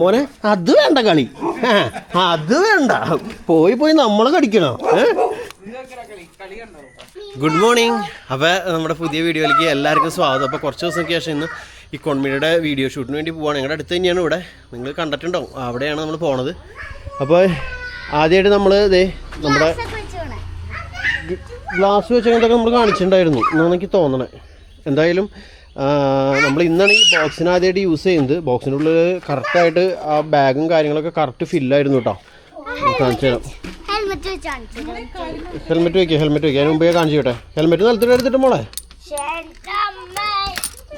മോനെ അത് വേണ്ട കളി, അത് വേണ്ട, പോയി നമ്മളെ കടിക്കണോ? Good morning. അപ്പോൾ നമ്മുടെ പുതിയ വീഡിയോയിലേക്ക് എല്ലാവർക്കും സ്വാഗതം. അപ്പോൾ കുറച്ച് ദിവസങ്ങൾക്ക് ശേഷം ഇന്ന് ഈ കൊൺമിയുടെ വീഡിയോ ഷൂട്ടിന് വേണ്ടി പോവാണ്. ഞങ്ങളുടെ അടുത്ത് തന്നെയാണ് ഇവിടെ, നിങ്ങൾ കണ്ടിട്ടുണ്ടാവും, അവിടെയാണ് നമ്മൾ പോണത്. അപ്പോൾ ആദ്യമായിട്ട് നമ്മൾ നമ്മുടെ ഗ്ലാസ് വെച്ചതൊക്കെ നമ്മൾ കാണിച്ചിട്ടുണ്ടായിരുന്നു എന്നാണ് എനിക്ക് തോന്നണേ. എന്തായാലും നമ്മൾ ഇന്നാണ് ഈ ബോക്സിന് ആദ്യമായിട്ട് യൂസ് ചെയ്യുന്നത്. ബോക്സിൻ്റെ ഉള്ളിൽ കറക്റ്റായിട്ട് ആ ബാഗും കാര്യങ്ങളൊക്കെ കറക്റ്റ് ഫില്ലായിരുന്നു കേട്ടോ. കാണിച്ചു തരാം. ഹെൽമെറ്റ് വയ്ക്കുക, അതിന് മുമ്പേ കാണിച്ചു കേട്ടെ. ഹെൽമെറ്റ് നിലത്തിട്ട് എടുത്തിട്ട് മോളെ,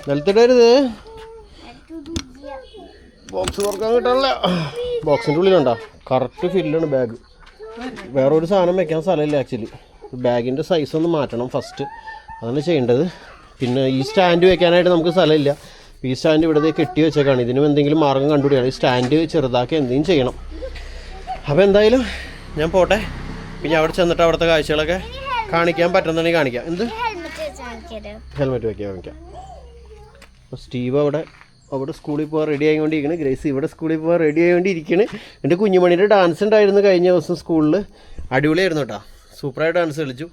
നിലത്തിടരുത്. ബോക്സ് തുറക്കാൻ കിട്ടാനില്ല. ബോക്സിൻ്റെ ഉള്ളിലുണ്ടോ കറക്റ്റ് ഫില്ലാണ് ബാഗ്. വേറൊരു സാധനം വെക്കാൻ സ്ഥലമില്ല ആക്ച്വലി. ബാഗിൻ്റെ സൈസ് ഒന്ന് മാറ്റണം ഫസ്റ്റ്, അതാണ് ചെയ്യേണ്ടത്. പിന്നെ ഈ സ്റ്റാൻഡ് വെക്കാനായിട്ട് നമുക്ക് സ്ഥലമില്ല. ഈ സ്റ്റാൻഡ് ഇവിടെ കെട്ടി വെച്ചേക്കാണ്. ഇതിനും എന്തെങ്കിലും മാർഗം കണ്ടുപിടിക്കണം. ഈ സ്റ്റാൻഡ് ചെറുതാക്കി എന്തെങ്കിലും ചെയ്യണം. അപ്പോൾ എന്തായാലും ഞാൻ പോട്ടെ. പിന്നെ അവിടെ ചെന്നിട്ട് അവിടുത്തെ കാഴ്ചകളൊക്കെ കാണിക്കാൻ പറ്റുന്നുണ്ടെങ്കിൽ കാണിക്കാം. എന്ത് ഹെൽമെറ്റ് വയ്ക്കാം. അപ്പോൾ സ്റ്റീവ് അവിടെ സ്കൂളിൽ പോകാൻ റെഡി ആയിക്കൊണ്ടിരിക്കുന്നു. ഗ്രേസ് ഇവിടെ സ്കൂളിൽ പോകാൻ റെഡി ആയിക്കൊണ്ടിരിക്കുന്നു. എൻ്റെ കുഞ്ഞുമണിയുടെ ഡാൻസ് ഉണ്ടായിരുന്നു കഴിഞ്ഞ ദിവസം സ്കൂളിൽ. അടിപൊളിയായിരുന്നു കേട്ടോ, സൂപ്പറായിട്ട് ഡാൻസ് കളിച്ചു.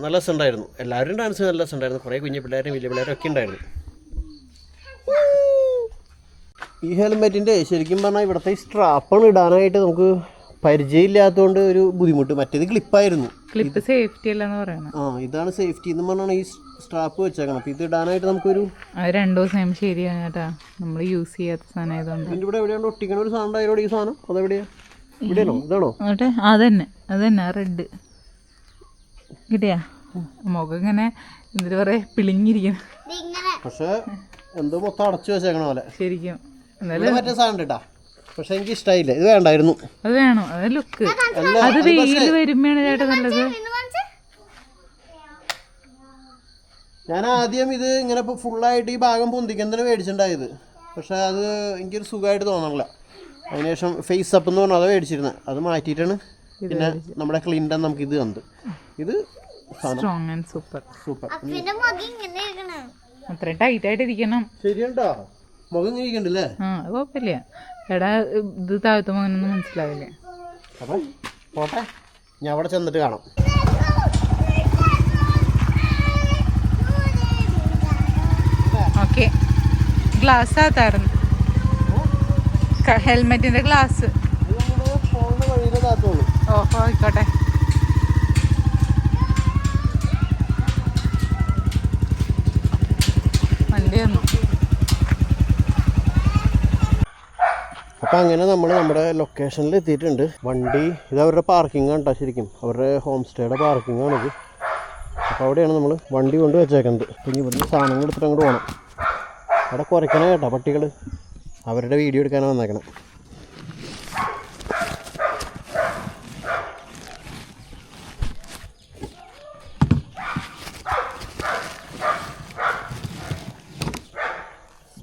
നല്ല രസമുണ്ടായിരുന്നു. എല്ലാവരും ഡാൻസ് നല്ല രസമുണ്ടായിരുന്നു. കുറേ കുഞ്ഞു പിള്ളേരും വലിയ പിള്ളേരും ഒക്കെ ഉണ്ടായിരുന്നു. ഈ ഹെൽമെറ്റിൻ്റെ ശരിക്കും പറഞ്ഞാൽ ഇവിടുത്തെ ഈ സ്ട്രാപ്പാണ് ഇടാനായിട്ട് നമുക്ക് പരിചയമില്ലാത്തതുകൊണ്ട് ഒരു ബുദ്ധിമുട്ട്. മറ്റേത് ക്ലിപ്പായിരുന്നു. ക്ലിപ്പ് സേഫ്റ്റി അല്ലെന്ന് പറയണം. ഇതാണ് സേഫ്റ്റി എന്ന് പറഞ്ഞാണ് ഈ സ്ട്രാപ്പ് വെച്ചേക്കണം. അപ്പോൾ ഇത് ഇടാനായിട്ട് നമുക്കൊരു 2 ദിവസം ശരിയാണ് കേട്ടാ, നമ്മൾ യൂസ് ചെയ്യാത്ത സാധനം ആയതുകൊണ്ട്. ഇതിൻ്റെ ഇവിടെ എവിടെയാണ് ഒട്ടിക്കണ ഒരു സാധനം ഉണ്ടായതോടെ ഈ സാധനം അതെവിടെയാണ്? ഇവിടെയാണോ? ഇതാണോ? അതന്നെ റെഡ് കിട്ടിയാ മുഖം ഇങ്ങനെ എന്തിനു പറയാ പിളിങ്ങിരിക്കണം. പക്ഷെ എന്തോ മൊത്തം അടച്ചു വെച്ചേക്കണ പോലെ ശരിക്കും. മറ്റേ സാധനം കേട്ടാ, പക്ഷെ എനിക്ക് ഇഷ്ടമായില്ല. ഇത് വേണ്ടായിരുന്നു. അത് വേണോ? അത് ലുക്ക്, അത് വെയിൽ വരുമ്പോഴാണ് ചേട്ടാ നല്ലത്. ഞാൻ ആദ്യം ഇത് ഇങ്ങനെ ഇപ്പോൾ ഫുള്ളായിട്ട് ഈ ഭാഗം പൊന്തിക്കുന്നതിന് മേടിച്ചിട്ടുണ്ടായത്. പക്ഷെ അത് എനിക്കൊരു സുഖമായിട്ട് തോന്നണില്ല. അതിനുശേഷം ഫേസ് അപ്പ് എന്ന് പറഞ്ഞാൽ അത് മേടിച്ചിരുന്നത്. അത് മാറ്റിയിട്ടാണ് പിന്നെ നമ്മുടെ ക്ലിൻറ്റൺ നമുക്ക് ഇത് തന്നത്. ഇത് സ്ട്രോങ് ആൻഡ് സൂപ്പർ. അത്രയും ടൈറ്റ് ആയിട്ട് ഇരിക്കണം. ശരിയുണ്ടോ? മുഖം ഇങ്ങനെ ഇരിക്കണ്ടല്ലേ? അത് കുഴപ്പമില്ല. എടാ ഇത് താഴ്ത്തുമ്പോൾ അങ്ങനൊന്നും മനസ്സിലാവില്ല. അപ്പം പോട്ടെ, ഞാൻ അവിടെ ചെന്നിട്ട് കാണാം. ഓക്കെ, ഗ്ലാസ് ആത്തായിരുന്നു, ഹെൽമെറ്റിന്റെ ഗ്ലാസ്. ഓഹോ, ആയിക്കോട്ടെ. വണ്ടി വന്നു. അപ്പം അങ്ങനെ നമ്മൾ നമ്മുടെ ലൊക്കേഷനിൽ എത്തിയിട്ടുണ്ട്. വണ്ടി ഇത് അവരുടെ പാർക്കിംഗ് ആണ് കേട്ടോ. ശരിക്കും അവരുടെ ഹോം സ്റ്റേയുടെ പാർക്കിംഗ് ആണിത്. അപ്പോൾ അവിടെയാണ് നമ്മൾ വണ്ടി കൊണ്ട് വെച്ചേക്കുന്നത്. പിന്നെ ഇവിടുന്ന് സാധനങ്ങൾ എടുത്തിട്ട് അങ്ങോട്ട് പോകണം. അവിടെ കുറയ്ക്കണേ കേട്ടോ പട്ടികൾ. അവരുടെ വീഡിയോ എടുക്കാനാണ് വന്നേക്കണം.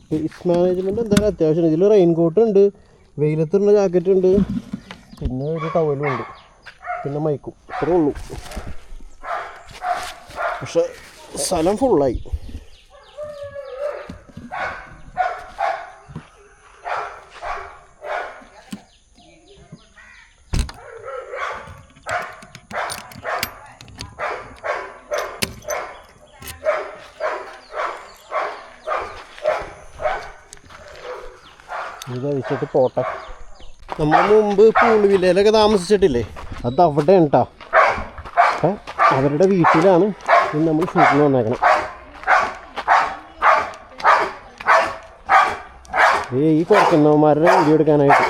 സ്പേസ് മാനേജ്മെൻറ്റ് എന്തായാലും അത്യാവശ്യമാണ്. ഇതിൽ റെയിൻ കോട്ട് ഉണ്ട്, വെയിലത്തുള്ള ജാക്കറ്റ് ഉണ്ട്, പിന്നെ ഒരു ടവലും ഉണ്ട്, പിന്നെ മൈക്കും. ഇത്രേ ഉള്ളൂ. പക്ഷെ സ്ഥലം ഫുള്ളായി. ഇത് കഴിച്ചിട്ട് പോട്ടെ. നമ്മൾ മുമ്പ് പൂള് വില്ലയിലൊക്കെ താമസിച്ചിട്ടില്ലേ, അത് അവിടെയാണ് കേട്ടോ. അപ്പം അവരുടെ വീട്ടിലാണ് ഇന്ന് നമ്മൾ ഷൂട്ടിന് വന്നേക്കണം. ഈ കുറയ്ക്കുന്നവന്മാരുടെ വീഡിയോ എടുക്കാനായിട്ട്.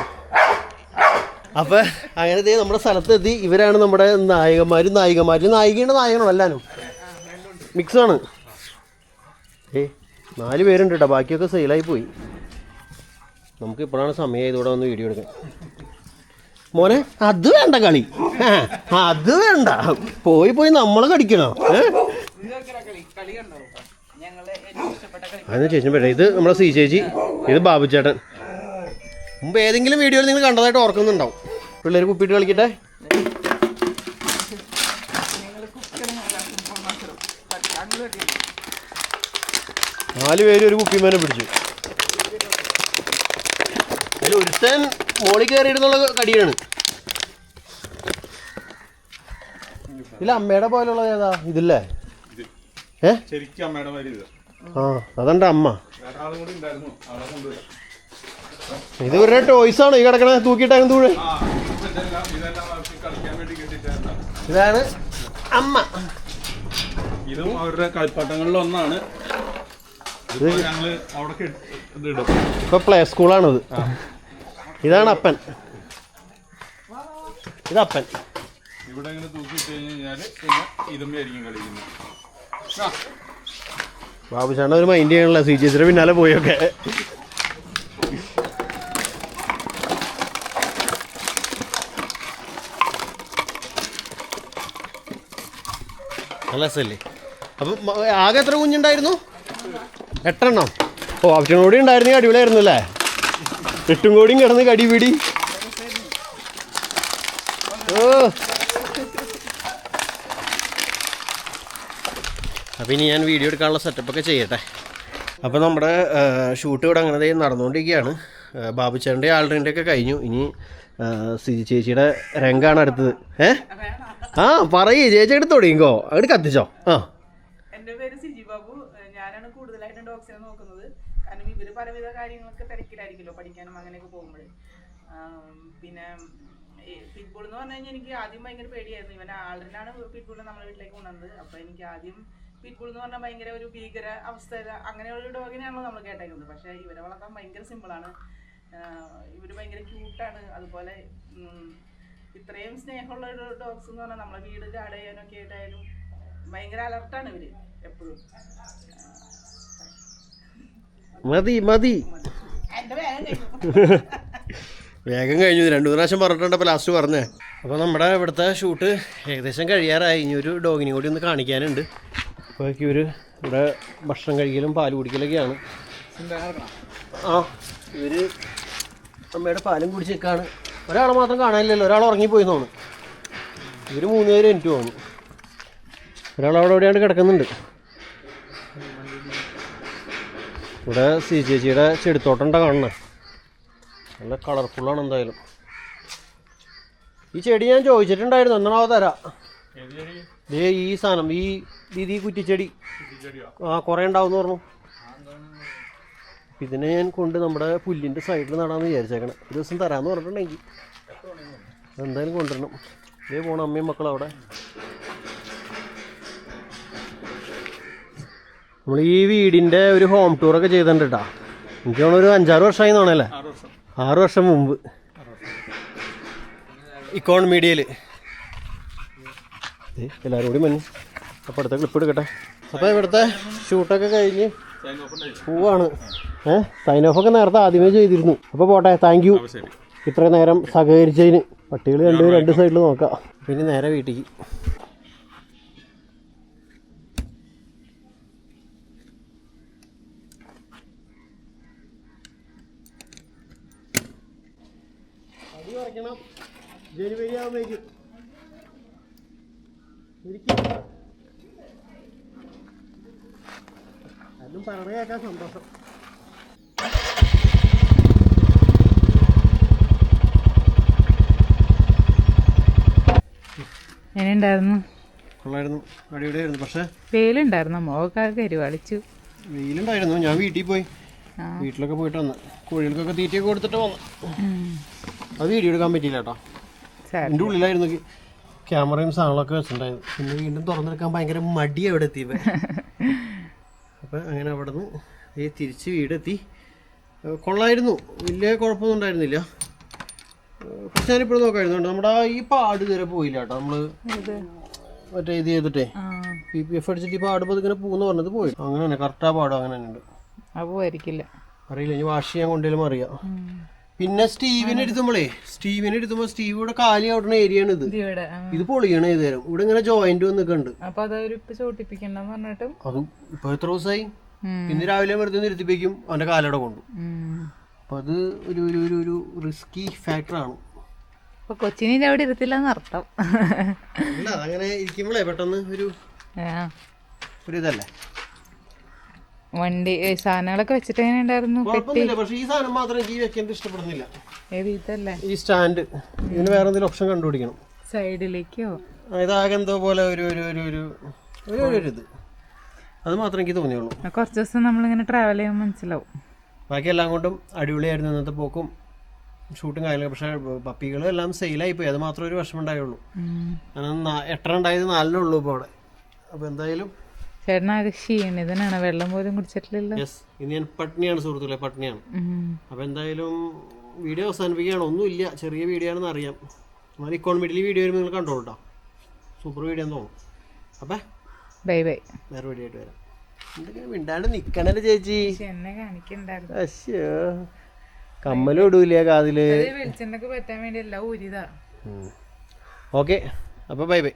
അപ്പം അങ്ങനെ നമ്മുടെ സ്ഥലത്തെത്തി. ഇവരാണ് നമ്മുടെ നായികന്മാരും നായികയുണ്ട്, നായകനോ എല്ലാവരും മിക്സാണ്. 4 പേരുണ്ട് കേട്ടോ, ബാക്കിയൊക്കെ സെയിലായി പോയി. നമുക്ക് ഇപ്പോഴാണ് സമയം ഇതോടെ വന്ന് വീഡിയോ എടുക്കാൻ. മോനെ അത് വേണ്ട കളി, അത് വേണ്ട, പോയി നമ്മളെ കടിക്കണോ? അതിന് ചേച്ചി പേട്ട. ഇത് നമ്മുടെ സി ചേച്ചി, ഇത് ബാബു ചേട്ടൻ. മുമ്പ് ഏതെങ്കിലും വീഡിയോയിൽ നിങ്ങൾ കണ്ടതായിട്ട് ഓർക്കുന്നുണ്ടാവും. പിള്ളേർ കുപ്പിയിട്ട് കളിക്കട്ടെ. 4 പേര് ഒരു കുപ്പിമേനെ പിടിച്ചു. ഒരുത്തൻ മോളിൽ കയറിയിരുന്നുള്ള കടിയാണ്. ഇല്ല അമ്മയുടെ പോലുള്ള ഏതാ ഇതില്ലേ? ആ അതെന്റെ അമ്മ. ഇത് ഇവരുടെ ടോയ്സ് ആണോ ഈ കിടക്കണ തൂക്കിയിട്ടേക്കും തൂഴ്? ഇതാണ് അമ്മ. ഇതും അവരുടെ കളിപ്പാട്ടങ്ങളിൽ ഒന്നാണ്. ഇപ്പൊ പ്ലേ സ്കൂളാണിത്. ഇതാണ് അപ്പൻ. ഇതപ്പൻ. ഇവിടെ ഇങ്ങനെ തൂക്കിയിട്ട് കഴിഞ്ഞാല് പിന്നെ ഇതുമ്മയായിരിക്കും കളിക്കുന്നത്. ബാബുചാണ്ട ഒരു മൈൻഡ് ചെയ്യണല്ലോ സി ചേച്ചിയുടെ പിന്നാലെ പോയൊക്കെ. നല്ല രസമല്ലേ? അപ്പം ആകെ എത്ര കുഞ്ഞുണ്ടായിരുന്നു? 8 എണ്ണം. ഓ അവറ്റം കൂടി ഉണ്ടായിരുന്നെങ്കിൽ അടിപൊളിയായിരുന്നു അല്ലേ? 8 കൂടിയും കിടന്ന് കടിപിടി. ഓ അപ്പം ഇനി ഞാൻ വീഡിയോ എടുക്കാനുള്ള സെറ്റപ്പൊക്കെ ചെയ്യട്ടെ. അപ്പോൾ നമ്മുടെ ഷൂട്ട് ഇവിടെ അങ്ങനെ നടന്നുകൊണ്ടിരിക്കുകയാണ്. ബാബുച്ചേൻ്റെ ആൾറെഡി ഒക്കെ കഴിഞ്ഞു. ഇനി സിജി ചേച്ചിയുടെ രംഗാണ് അടുത്തത്. ആ പറയേ ചേച്ചി എടുത്ത് തുടങ്ങിക്കോ, അവിടെ കത്തിച്ചോ. ആ എൻ്റെ പേര് സിജി ബാബു. ഞാനാണ് കൂടുതലായിട്ടും ഡോഗ്സിനെ നോക്കുന്നത്. കാരണം ഇവർ പലവിധ കാര്യങ്ങളൊക്കെ തിരക്കിലായിരിക്കുമല്ലോ, പഠിക്കാനും അങ്ങനെയൊക്കെ പോകുമ്പോൾ. പിന്നെ പിറ്റ്ബുൾ എന്ന് പറഞ്ഞു കഴിഞ്ഞാൽ എനിക്ക് ആദ്യം ഭയങ്കര പേടിയായിരുന്നു. ഇവൻ ആൾറെഡിയാണ് പിറ്റ്ബുളിനെ നമ്മുടെ വീട്ടിലേക്ക് കൊണ്ടുവന്നത്. അപ്പോൾ എനിക്ക് ആദ്യം പിറ്റ്ബുൾ എന്ന് പറഞ്ഞാൽ ഭയങ്കര ഒരു ഭീകര അവസ്ഥ, അങ്ങനെയുള്ള ഡോഗിനെയാണല്ലോ നമ്മൾ കേട്ടേക്കുന്നത്. പക്ഷേ ഇവരെ വളർത്താൻ ഭയങ്കര സിമ്പിളാണ്. ഇവർ ഭയങ്കര ക്യൂട്ടാണ്. അതുപോലെ ഇത്രയും സ്നേഹമുള്ള ഒരു ഡോഗ്സ് എന്ന് പറഞ്ഞാൽ നമ്മളെ വീട് ഗാർഡ് ചെയ്യാനൊക്കെ ആയിട്ടായാലും ഭയങ്കര അലർട്ടാണ് ഇവര് എപ്പോഴും. മതി മതി എൻ്റെ വേഗം കഴിഞ്ഞു. വേഗം കഴിഞ്ഞു. 2-3 പ്രാവശ്യം പറഞ്ഞിട്ടുണ്ടപ്പോൾ ലാസ്റ്റ് പറഞ്ഞേ. അപ്പോൾ നമ്മുടെ ഇവിടുത്തെ ഷൂട്ട് ഏകദേശം കഴിയാറായി. ഇനി ഒരു ഡോഗിനെ കൂടി ഒന്ന് കാണിക്കാനുണ്ട്. അപ്പോൾ ഇവർ ഇവിടെ ഭക്ഷണം കഴിക്കലും പാല് കുടിക്കലൊക്കെയാണ്. ആ ഇവർ അമ്മയുടെ പാലും കുടിച്ചേക്കാണ്. ഒരാളെ മാത്രം കാണാനില്ലല്ലോ, ഒരാൾ ഉറങ്ങിപ്പോയി തോന്നുന്നു. ഇവർ 3 പേര് എനിക്ക് തോന്നുന്നു. ഒരാൾ അവിടെ എവിടെയാണ് കിടക്കുന്നുണ്ട്. ഇവിടെ സി ചേച്ചിയുടെ ചെടിത്തോട്ടം കാണണേ, നല്ല കളർഫുള്ളാണ്. എന്തായാലും ഈ ചെടി ഞാൻ ചോദിച്ചിട്ടുണ്ടായിരുന്നു, എന്നാണോ തരാം. ഈ സാധനം ഈ കുറ്റിച്ചെടി കുറേ ഉണ്ടാവും പറഞ്ഞു. ഇതിനെ ഞാൻ കൊണ്ട് നമ്മുടെ പുല്ലിൻ്റെ സൈഡിൽ നടാമെന്ന് വിചാരിച്ചേക്കണം. ഒരു ദിവസം തരാമെന്ന് പറഞ്ഞിട്ടുണ്ടെങ്കിൽ എന്തായാലും കൊണ്ടുവരണം. ഇതേ പോണം അമ്മയും മക്കളും അവിടെ. നമ്മൾ ഈ വീടിൻ്റെ ഒരു ഹോം ടൂറൊക്കെ ചെയ്തിട്ടുണ്ട് കേട്ടോ. എനിക്ക് തോന്നുന്നു ഒരു 5-6 വർഷമായി തോന്നല്ലേ? 6 വർഷം മുമ്പ് ഇക്കോൺ മീഡിയയിൽ. എല്ലാവരും കൂടി മഞ്ഞ്. അപ്പോൾ അടുത്ത ക്ലിപ്പ് എടുക്കട്ടെ. അപ്പോൾ ഇവിടുത്തെ ഷൂട്ടൊക്കെ കഴിഞ്ഞ് പോവാണ്. സൈൻ ഓഫൊക്കെ നേരത്തെ ആദ്യമേ ചെയ്തിരുന്നു. അപ്പോൾ പോട്ടെ, താങ്ക് യു ഇത്ര നേരം സഹകരിച്ചതിന്. പട്ടികൾ 2 സൈഡിൽ നോക്കാം. പിന്നെ നേരെ വീട്ടിലേക്ക്. അടി കുറയ്ക്കണം. ജനുവരി ആകുമ്പോഴേക്കും അതും പറഞ്ഞു കേൾക്കാൻ സന്തോഷം. എങ്ങനെയുണ്ടായിരുന്നു? കൊള്ളായിരുന്നു, അടിപൊളിയായിരുന്നു. പക്ഷേ വെയിലുണ്ടായിരുന്നു, മുഖമൊക്കെ കരിവാളിച്ചു. വെയിലുണ്ടായിരുന്നു. ഞാൻ വീട്ടിൽ പോയി, വീട്ടിലൊക്കെ പോയിട്ട് വന്ന് കോഴികൾക്കൊക്കെ തീറ്റയൊക്കെ കൊടുത്തിട്ട് വന്നു. അത് വീഡിയോ എടുക്കാൻ പറ്റിയില്ല കേട്ടോ. എൻ്റെ ഉള്ളിലായിരുന്നു ക്യാമറയും സാധനങ്ങളൊക്കെ വെച്ചിട്ടുണ്ടായിരുന്നു. പിന്നെ വീണ്ടും തുറന്നെടുക്കാൻ ഭയങ്കര മടി അവിടെ എത്തിയപ്പോൾ. അപ്പം അങ്ങനെ അവിടെ നിന്ന് തിരിച്ച് വീടെത്തി. കൊള്ളായിരുന്നു, വലിയ കുഴപ്പമൊന്നും ഉണ്ടായിരുന്നില്ല. പക്ഷെ ഞാനിപ്പോഴും നോക്കായിരുന്നു, നമ്മുടെ ഈ പാട് ഇതുവരെ പോയില്ല കേട്ടോ. നമ്മൾ മറ്റേ ഇത് ചെയ്തിട്ടേ PPF അടിച്ചിട്ട് ഈ പാടുമ്പോൾ ഇതിങ്ങനെ പോകുന്ന പറഞ്ഞത് പോയി. അങ്ങനെ തന്നെ കറക്റ്റാ പാടും. അങ്ങനെ തന്നെ ഉണ്ട്. അറിയില്ല, ഇനി വാഷ് ചെയ്യാൻ കൊണ്ടുവരും അറിയാം. പിന്നെ സ്റ്റീവിനെ എടുത്തുമ്പോഴേ സ്റ്റീവ് ഇവിടെ കാലി ആവുന്ന ഏരിയ ആണ് ഇത്. ഇത് പൊളിയാണ് ഏതുതരം. ഇവിടെ ഇങ്ങനെ ജോയിന്റ് വന്നിട്ടുണ്ട്. അത് ഇപ്പൊ എത്ര ദിവസമായി. പിന്നെ രാവിലെ വെറുതെ നിർത്തിപ്പിക്കും, അവന്റെ കാലവിടെ കൊണ്ടു. അപ്പൊ അത് ഒരു റിസ്കി ഫാക്ടറാണ്. കൊച്ചിനെ അവിടെ ഇരുത്തില്ലെന്ന് അർത്ഥം. അല്ല, അതങ്ങനെ ഇരിക്കുമ്പോഴേ പെട്ടെന്ന് ഒരു ഇതല്ലേ. വണ്ടി സാധനങ്ങളൊക്കെ വെച്ചിട്ട് എങ്ങനെ ഉണ്ടായിരുന്നു? കുഴപ്പമൊന്നുമില്ല, പക്ഷെ ഈ സാധനം മാത്രം എനിക്ക് വെക്കുന്നത് ഇഷ്ടപ്പെടുന്നില്ല. ഏത് ഇതല്ലേ ഈ സ്റ്റാൻഡ്, ഇതിന് വേറെ എന്തെങ്കിലും ഓപ്ഷൻ കണ്ടുപിടിക്കണം. സൈഡിലേക്കോ? ഇതാകെ എന്തോ പോലെ ഒരു ഇത്, അത് മാത്രമേ എനിക്ക് തോന്നിയുള്ളൂ. കുറച്ച് ദിവസം നമ്മളിങ്ങനെ ട്രാവൽ ചെയ്യുമ്പോൾ മനസ്സിലാവും. ബാക്കി എല്ലാം കൊണ്ടും അടിപൊളിയായിരുന്നു ഇന്നത്തെ പോക്കും ഷൂട്ടും കാര്യങ്ങളും. പക്ഷേ പപ്പികളും എല്ലാം സെയിലായിപ്പോയി, അത് മാത്രമേ ഒരു വിഷമം ഉണ്ടായുള്ളൂ. കാരണം 8 ഉണ്ടായത് 4 ഉള്ളൂ ഇപ്പോൾ അവിടെ. അപ്പോൾ എന്തായാലും ചേട്ടനാകെ ക്ഷീണിതനാണ്, വെള്ളം പോലും കുടിച്ചിട്ടില്ലല്ലോ. യെസ്, ഇന്ന് ഞാൻ പട്ടിണിയാണ് സുഹൃത്തുക്കളെ, പട്ടിണിയാണ്. അപ്പോൾ എന്തായാലും വീഡിയോ അവസാനിപ്പിക്കുകയാണ്. ഒന്നുമില്ല, ചെറിയ വീഡിയോ ആണെന്ന് അറിയാം. എന്നാൽ ഇക്കോണമിക്കലി വീഡിയോ വരുമ്പോൾ നിങ്ങൾ കണ്ടോളൂ കേട്ടോ, സൂപ്പർ വീഡിയോ എന്ന് തോന്നും. അപ്പം ബൈ ബൈ, വേറെ വീഡിയോ ആയിട്ട് വരാം. എന്തൊക്കെയാണ് മിണ്ടാണ്ട് നിൽക്കണല്ലേ ചേച്ചി? എന്നെ കാണിക്കണ്ടായിരുന്നു. അശ്യോ, കമ്മലും ഇടൂല കാതില്. വെളിച്ചെണ്ണക്ക് പറ്റാൻ വേണ്ടി എല്ലാം ഊരിതാ. ഓക്കെ, അപ്പോൾ ബൈ ബൈ.